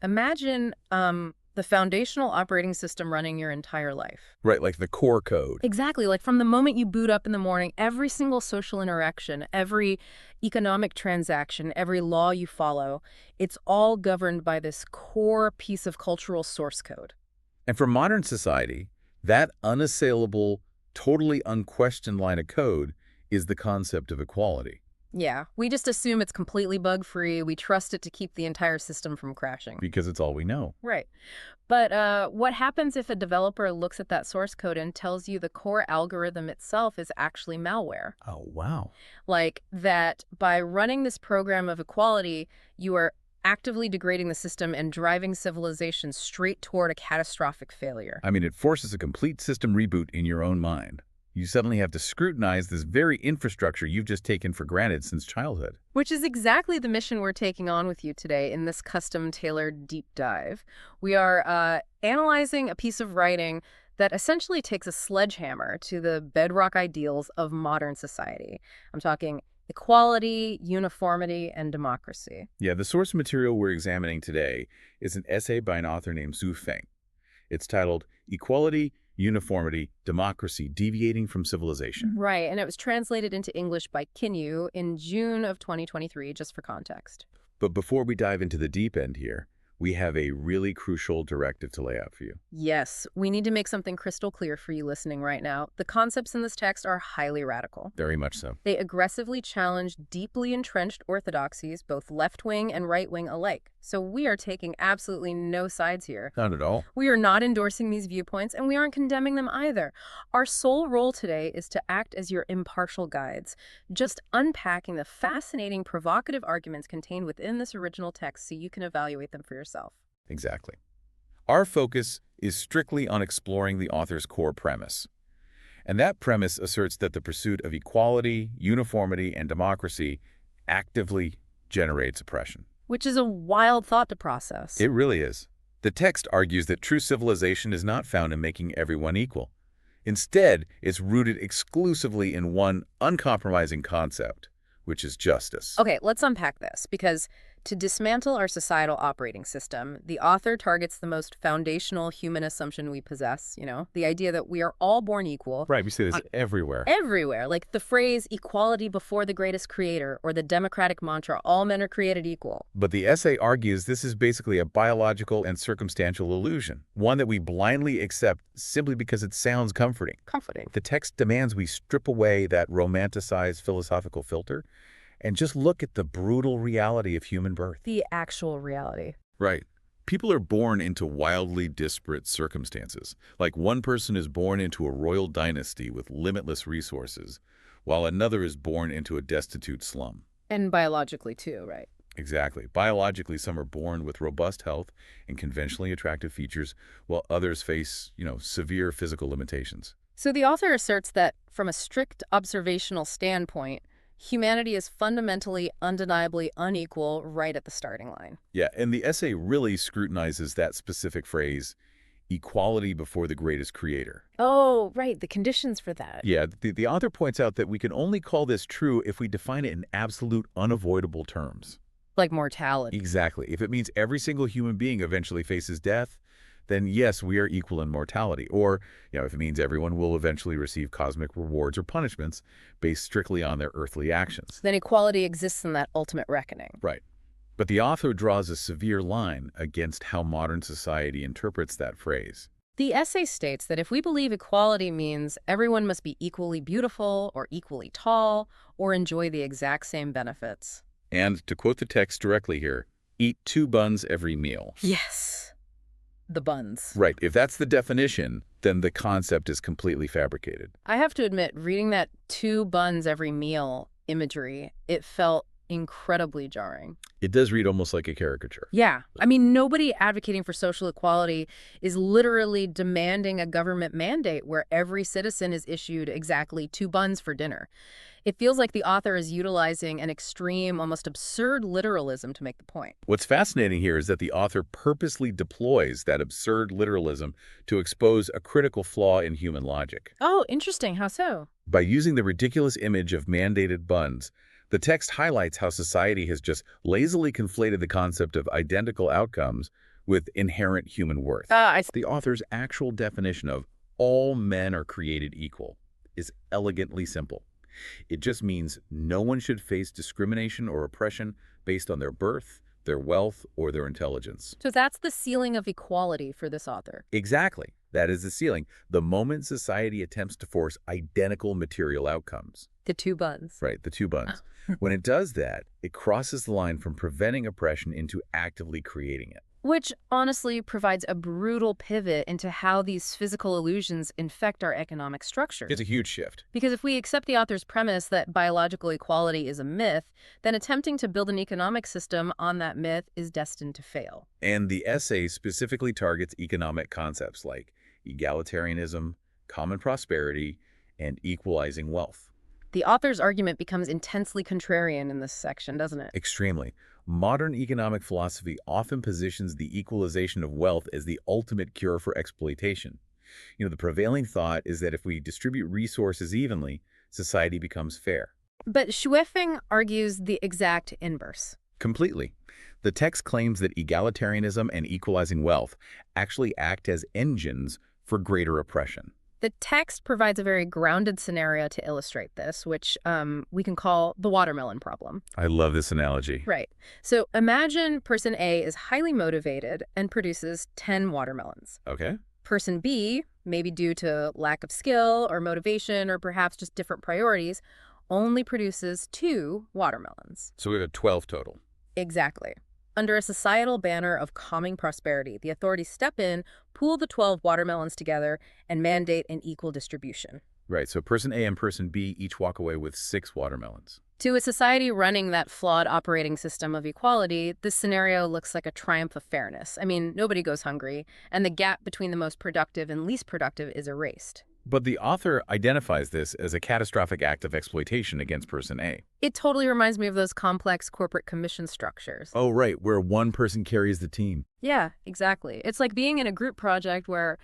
Imagine the foundational operating system running your entire life. Right, like the core code. Exactly. Like from the moment you boot up in the morning, every single social interaction, every economic transaction, every law you follow, it's all governed by this core piece of cultural source code. And for modern society, that unassailable, totally unquestioned line of code is the concept of equality. Yeah, we just assume it's completely bug-free. We trust it to keep the entire system from crashing. Because it's all we know. Right. But what happens if a developer looks at that source code and tells you the core algorithm itself is actually malware? Oh, wow. Like that by running this program of equality, you are actively degrading the system and driving civilization straight toward a catastrophic failure. I mean, it forces a complete system reboot in your own mind. You suddenly have to scrutinize this very infrastructure you've just taken for granted since childhood. Which is exactly the mission we're taking on with you today in this custom-tailored deep dive. We are analyzing a piece of writing that essentially takes a sledgehammer to the bedrock ideals of modern society. I'm talking equality, uniformity, and democracy. Yeah, the source material we're examining today is an essay by an author named Stifle. It's titled Equality, Uniformity, Democracy, Deviating from Civilization. Right, and it was translated into English by Kinyu in June of 2023, just for context. But before we dive into the deep end here, we have a really crucial directive to lay out for you. Yes, we need to make something crystal clear for you listening right now. The concepts in this text are highly radical. Very much so. They aggressively challenge deeply entrenched orthodoxies, both left-wing and right-wing alike. So we are taking absolutely no sides here. Not at all. We are not endorsing these viewpoints, and we aren't condemning them either. Our sole role today is to act as your impartial guides, just unpacking the fascinating, provocative arguments contained within this original text so you can evaluate them for yourself. Exactly. Our focus is strictly on exploring the author's core premise. And that premise asserts that the pursuit of equality, uniformity, and democracy actively generates oppression. Which is a wild thought to process. It really is. The text argues that true civilization is not found in making everyone equal. Instead, it's rooted exclusively in one uncompromising concept, which is justice. Okay, let's unpack this, because to dismantle our societal operating system, the author targets the most foundational human assumption we possess, the idea that we are all born equal. Right, we see this everywhere. Everywhere, like the phrase equality before the greatest creator or the democratic mantra, all men are created equal. But the essay argues this is basically a biological and circumstantial illusion, one that we blindly accept simply because it sounds comforting. The text demands we strip away that romanticized philosophical filter and just look at the brutal reality of human birth. The actual reality. Right. People are born into wildly disparate circumstances. Like one person is born into a royal dynasty with limitless resources, while another is born into a destitute slum. And biologically too, right? Exactly. Biologically, some are born with robust health and conventionally attractive features, while others face, severe physical limitations. So the author asserts that from a strict observational standpoint, humanity is fundamentally, undeniably unequal right at the starting line. Yeah, and the essay really scrutinizes that specific phrase, equality before the greatest creator. Oh, right, the conditions for that. Yeah, the author points out that we can only call this true if we define it in absolute, unavoidable terms. Like mortality. Exactly. If it means every single human being eventually faces death, then yes, we are equal in mortality. Or, if it means everyone will eventually receive cosmic rewards or punishments based strictly on their earthly actions. Then equality exists in that ultimate reckoning. Right. But the author draws a severe line against how modern society interprets that phrase. The essay states that if we believe equality means everyone must be equally beautiful or equally tall or enjoy the exact same benefits. And to quote the text directly here, eat 2 buns every meal. Yes. The buns. Right. If that's the definition, then the concept is completely fabricated. I have to admit, reading that 2 buns every meal imagery, it felt incredibly jarring. It does read almost like a caricature. Yeah. I mean, nobody advocating for social equality is literally demanding a government mandate where every citizen is issued exactly 2 buns for dinner. It feels like the author is utilizing an extreme, almost absurd literalism to make the point. What's fascinating here is that the author purposely deploys that absurd literalism to expose a critical flaw in human logic. Oh, interesting. How so? By using the ridiculous image of mandated buns, the text highlights how society has just lazily conflated the concept of identical outcomes with inherent human worth. I see. The author's actual definition of all men are created equal is elegantly simple. It just means no one should face discrimination or oppression based on their birth, their wealth, or their intelligence. So that's the ceiling of equality for this author. Exactly. That is the ceiling. The moment society attempts to force identical material outcomes. The two buns. Right, the two buns. When it does that, it crosses the line from preventing oppression into actively creating it. Which honestly provides a brutal pivot into how these physical illusions infect our economic structure. It's a huge shift. Because if we accept the author's premise that biological equality is a myth, then attempting to build an economic system on that myth is destined to fail. And the essay specifically targets economic concepts like egalitarianism, common prosperity, and equalizing wealth. The author's argument becomes intensely contrarian in this section, doesn't it? Extremely. Modern economic philosophy often positions the equalization of wealth as the ultimate cure for exploitation. The prevailing thought is that if we distribute resources evenly, society becomes fair. But Schueffing argues the exact inverse. Completely. The text claims that egalitarianism and equalizing wealth actually act as engines for greater oppression. The text provides a very grounded scenario to illustrate this, which we can call the watermelon problem. I love this analogy. Right. So imagine person A is highly motivated and produces 10 watermelons. Okay. Person B, maybe due to lack of skill or motivation or perhaps just different priorities, only produces 2 watermelons. So we have a 12 total. Exactly. Under a societal banner of calming prosperity, the authorities step in, pool the 12 watermelons together, and mandate an equal distribution. Right, so person A and person B each walk away with 6 watermelons. To a society running that flawed operating system of equality, this scenario looks like a triumph of fairness. I mean, nobody goes hungry, and the gap between the most productive and least productive is erased. But the author identifies this as a catastrophic act of exploitation against person A. It totally reminds me of those complex corporate commission structures. Oh, right, where one person carries the team. Yeah, exactly. It's like being in a group project where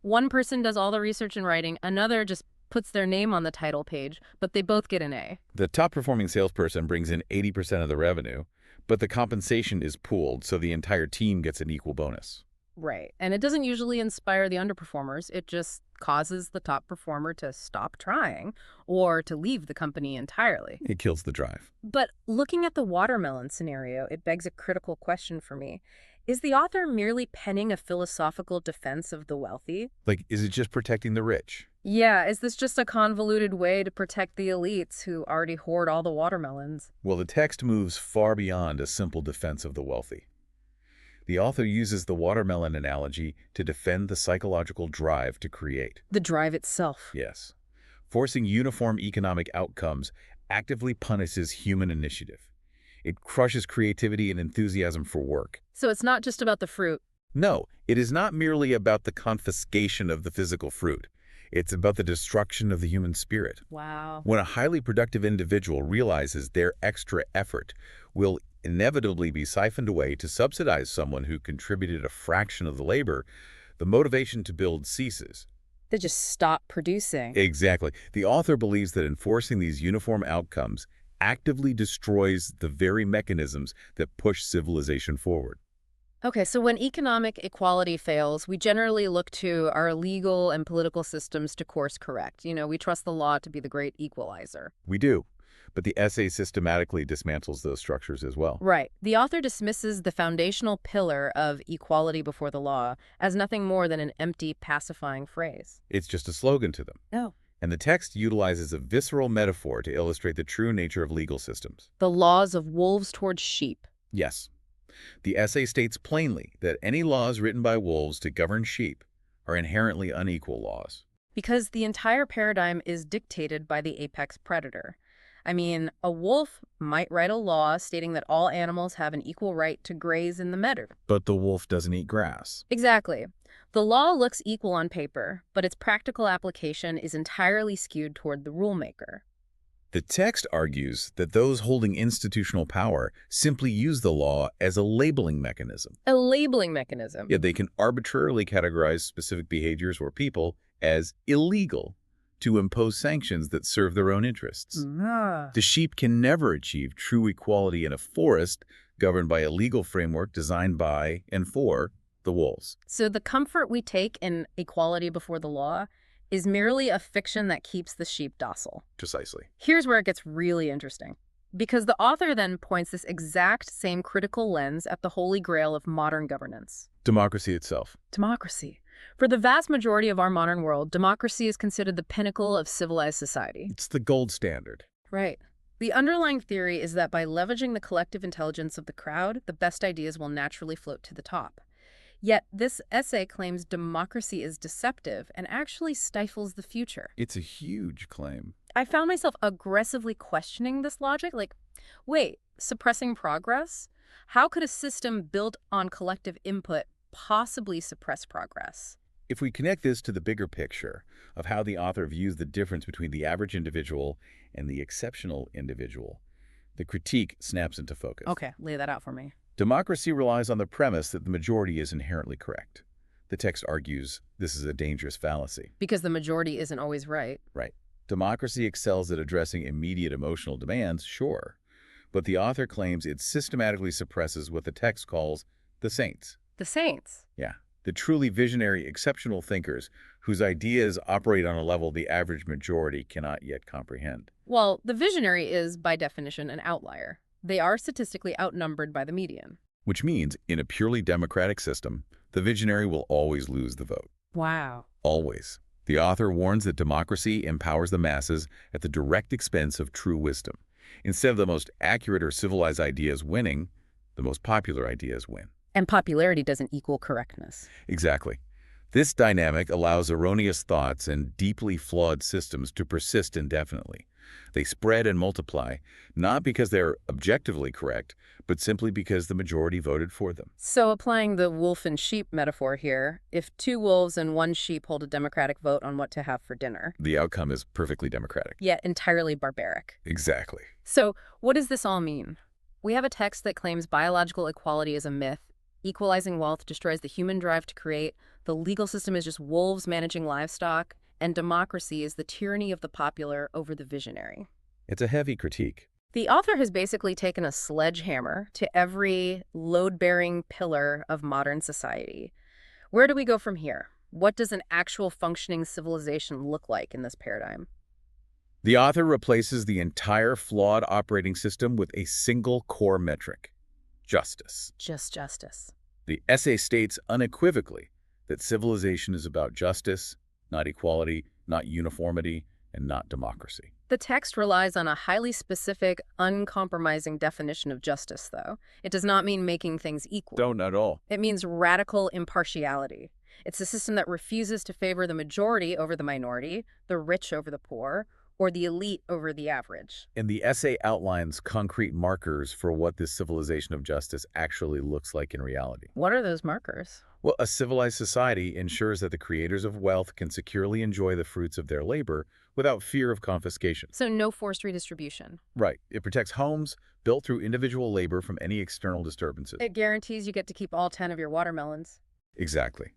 one person does all the research and writing, another just puts their name on the title page, but they both get an A. The top-performing salesperson brings in 80% of the revenue, but the compensation is pooled, so the entire team gets an equal bonus. Right. And it doesn't usually inspire the underperformers. It just causes the top performer to stop trying or to leave the company entirely. It kills the drive. But looking at the watermelon scenario, it begs a critical question for me. Is the author merely penning a philosophical defense of the wealthy? Like, is it just protecting the rich? Yeah, is this just a convoluted way to protect the elites who already hoard all the watermelons? Well, the text moves far beyond a simple defense of the wealthy. The author uses the watermelon analogy to defend the psychological drive to create. The drive itself. Yes. Forcing uniform economic outcomes actively punishes human initiative. It crushes creativity and enthusiasm for work. So it's not just about the fruit. No, it is not merely about the confiscation of the physical fruit. It's about the destruction of the human spirit. Wow. When a highly productive individual realizes their extra effort will inevitably be siphoned away to subsidize someone who contributed a fraction of the labor, the motivation to build ceases. They just stop producing. Exactly. The author believes that enforcing these uniform outcomes actively destroys the very mechanisms that push civilization forward. Okay, so when economic equality fails, we generally look to our legal and political systems to course correct. We trust the law to be the great equalizer. We do. But the essay systematically dismantles those structures as well. Right. The author dismisses the foundational pillar of equality before the law as nothing more than an empty, pacifying phrase. It's just a slogan to them. No. And the text utilizes a visceral metaphor to illustrate the true nature of legal systems. The laws of wolves towards sheep. Yes. The essay states plainly that any laws written by wolves to govern sheep are inherently unequal laws. Because the entire paradigm is dictated by the apex predator. I mean, a wolf might write a law stating that all animals have an equal right to graze in the meadow. But the wolf doesn't eat grass. Exactly. The law looks equal on paper, but its practical application is entirely skewed toward the rulemaker. The text argues that those holding institutional power simply use the law as a labeling mechanism. A labeling mechanism. Yet they can arbitrarily categorize specific behaviors or people as illegal to impose sanctions that serve their own interests. The sheep can never achieve true equality in a forest governed by a legal framework designed by and for the wolves. So the comfort we take in equality before the law is merely a fiction that keeps the sheep docile. Precisely. Here's where it gets really interesting. Because the author then points this exact same critical lens at the holy grail of modern governance. Democracy itself. Democracy. For the vast majority of our modern world, democracy is considered the pinnacle of civilized society. It's the gold standard. Right. The underlying theory is that by leveraging the collective intelligence of the crowd, the best ideas will naturally float to the top. Yet this essay claims democracy is deceptive and actually stifles the future. It's a huge claim. I found myself aggressively questioning this logic. Like, wait, suppressing progress? How could a system built on collective input possibly suppress progress? If we connect this to the bigger picture of how the author views the difference between the average individual and the exceptional individual, the critique snaps into focus. Okay, lay that out for me. Democracy relies on the premise that the majority is inherently correct. The text argues this is a dangerous fallacy. Because the majority isn't always right. Right. Democracy excels at addressing immediate emotional demands, sure, but the author claims it systematically suppresses what the text calls the saints. The saints. Yeah, the truly visionary, exceptional thinkers whose ideas operate on a level the average majority cannot yet comprehend. Well, the visionary is, by definition, an outlier. They are statistically outnumbered by the median. Which means, in a purely democratic system, the visionary will always lose the vote. Wow. Always. The author warns that democracy empowers the masses at the direct expense of true wisdom. Instead of the most accurate or civilized ideas winning, the most popular ideas win. And popularity doesn't equal correctness. Exactly. This dynamic allows erroneous thoughts and deeply flawed systems to persist indefinitely. They spread and multiply, not because they're objectively correct, but simply because the majority voted for them. So applying the wolf and sheep metaphor here, if 2 wolves and 1 sheep hold a democratic vote on what to have for dinner, The outcome is perfectly democratic. yet entirely barbaric. Exactly. So what does this all mean? We have a text that claims biological equality is a myth, equalizing wealth destroys the human drive to create, the legal system is just wolves managing livestock, and democracy is the tyranny of the popular over the visionary. It's a heavy critique. The author has basically taken a sledgehammer to every load-bearing pillar of modern society. Where do we go from here? What does an actual functioning civilization look like in this paradigm? The author replaces the entire flawed operating system with a single core metric: justice. Just justice. The essay states unequivocally that civilization is about justice, not equality, not uniformity, and not democracy. The text relies on a highly specific, uncompromising definition of justice, though. It does not mean making things equal. Don't at all. It means radical impartiality. It's a system that refuses to favor the majority over the minority, the rich over the poor, or the elite over the average. And the essay outlines concrete markers for what this civilization of justice actually looks like in reality. What are those markers? Well, a civilized society ensures that the creators of wealth can securely enjoy the fruits of their labor without fear of confiscation. So no forced redistribution. Right. It protects homes built through individual labor from any external disturbances. It guarantees you get to keep all 10 of your watermelons. Exactly.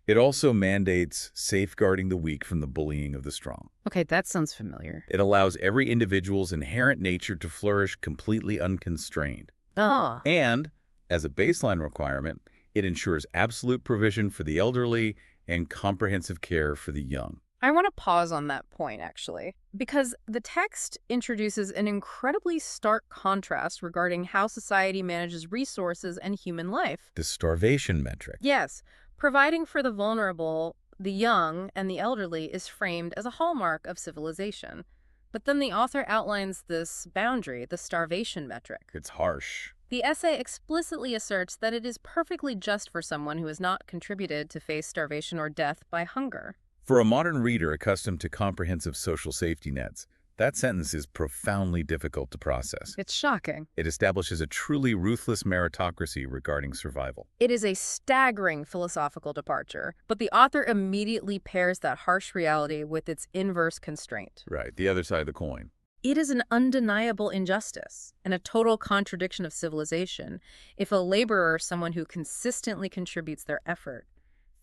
It also mandates safeguarding the weak from the bullying of the strong. Okay, that sounds familiar. It allows every individual's inherent nature to flourish completely unconstrained. Ah. And, as a baseline requirement, it ensures absolute provision for the elderly and comprehensive care for the young. I want to pause on that point, actually, because the text introduces an incredibly stark contrast regarding how society manages resources and human life. The starvation metric. Yes, providing for the vulnerable, the young, and the elderly is framed as a hallmark of civilization. But then the author outlines this boundary, the starvation metric. It's harsh. The essay explicitly asserts that it is perfectly just for someone who has not contributed to face starvation or death by hunger. For a modern reader accustomed to comprehensive social safety nets, that sentence is profoundly difficult to process. It's shocking. It establishes a truly ruthless meritocracy regarding survival. It is a staggering philosophical departure, but the author immediately pairs that harsh reality with its inverse constraint. Right, the other side of the coin. It is an undeniable injustice and a total contradiction of civilization if a laborer, someone who consistently contributes their effort,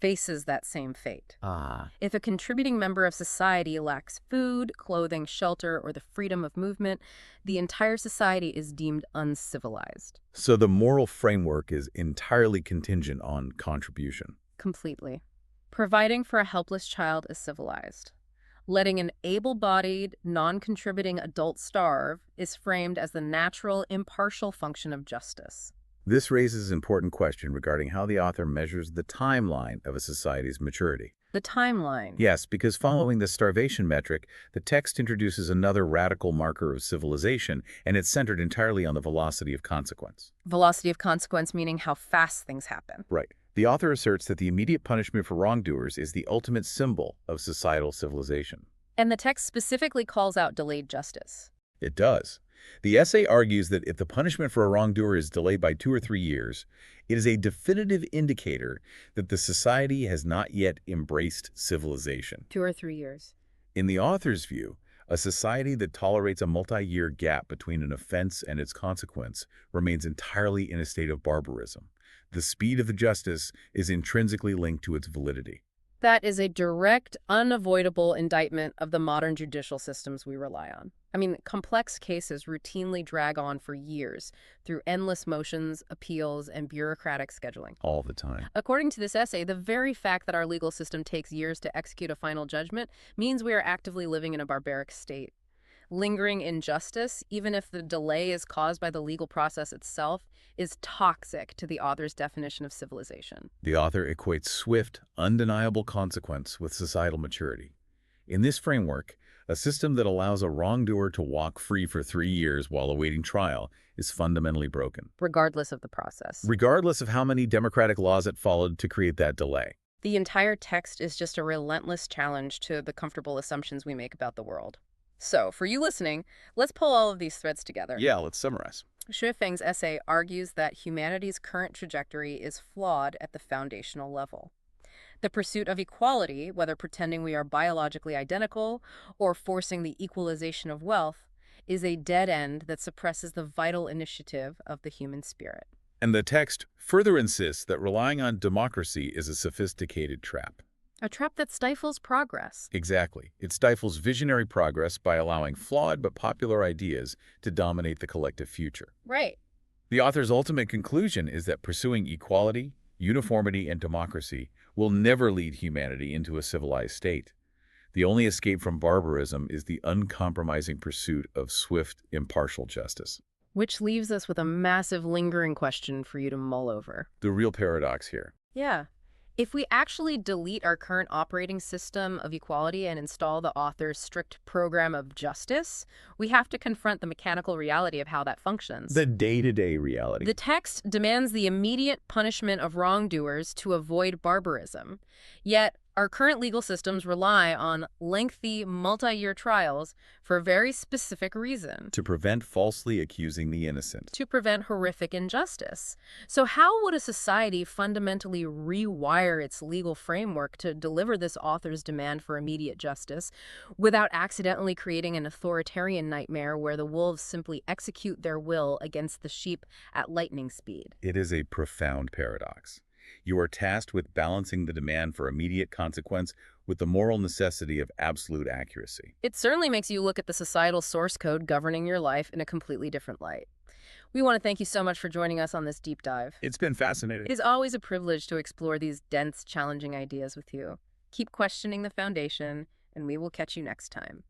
faces that same fate. Ah. If a contributing member of society lacks food, clothing, shelter, or the freedom of movement, the entire society is deemed uncivilized. So the moral framework is entirely contingent on contribution. Completely. Providing for a helpless child is civilized. Letting an able-bodied, non-contributing adult starve is framed as the natural, impartial function of justice. This raises an important question regarding how the author measures the timeline of a society's maturity. The timeline. Yes, because following the starvation metric, the text introduces another radical marker of civilization, and it's centered entirely on the velocity of consequence. Velocity of consequence meaning how fast things happen. Right. The author asserts that the immediate punishment for wrongdoers is the ultimate symbol of societal civilization. And the text specifically calls out delayed justice. It does. The essay argues that if the punishment for a wrongdoer is delayed by 2 or 3 years, it is a definitive indicator that the society has not yet embraced civilization. 2 or 3 years. In the author's view, a society that tolerates a multi-year gap between an offense and its consequence remains entirely in a state of barbarism. The speed of the justice is intrinsically linked to its validity. That is a direct, unavoidable indictment of the modern judicial systems we rely on. I mean, complex cases routinely drag on for years through endless motions, appeals, and bureaucratic scheduling. All the time. According to this essay, the very fact that our legal system takes years to execute a final judgment means we are actively living in a barbaric state. Lingering injustice, even if the delay is caused by the legal process itself, is toxic to the author's definition of civilization. The author equates swift, undeniable consequence with societal maturity. In this framework, a system that allows a wrongdoer to walk free for 3 years while awaiting trial is fundamentally broken, Regardless of the process. regardless of how many democratic laws it followed to create that delay. The entire text is just a relentless challenge to the comfortable assumptions we make about the world. So, for you listening, let's pull all of these threads together. Yeah, let's summarize. Xue Feng's essay argues that humanity's current trajectory is flawed at the foundational level. The pursuit of equality, whether pretending we are biologically identical or forcing the equalization of wealth, is a dead end that suppresses the vital initiative of the human spirit. And the text further insists that relying on democracy is a sophisticated trap. A trap that stifles progress. Exactly. It stifles visionary progress by allowing flawed but popular ideas to dominate the collective future. Right. The author's ultimate conclusion is that pursuing equality, uniformity, and democracy will never lead humanity into a civilized state. The only escape from barbarism is the uncompromising pursuit of swift, impartial justice. Which leaves us with a massive lingering question for you to mull over. The real paradox here. Yeah. If we actually delete our current operating system of equality and install the author's strict program of justice, we have to confront the mechanical reality of how that functions. The day-to-day reality. The text demands the immediate punishment of wrongdoers to avoid barbarism. Yet, our current legal systems rely on lengthy, multi-year trials for a very specific reason. To prevent falsely accusing the innocent. To prevent horrific injustice. So how would a society fundamentally rewire its legal framework to deliver this author's demand for immediate justice without accidentally creating an authoritarian nightmare where the wolves simply execute their will against the sheep at lightning speed? It is a profound paradox. You are tasked with balancing the demand for immediate consequence with the moral necessity of absolute accuracy. It certainly makes you look at the societal source code governing your life in a completely different light. We want to thank you so much for joining us on this deep dive. It's been fascinating. It is always a privilege to explore these dense, challenging ideas with you. Keep questioning the foundation, and we will catch you next time.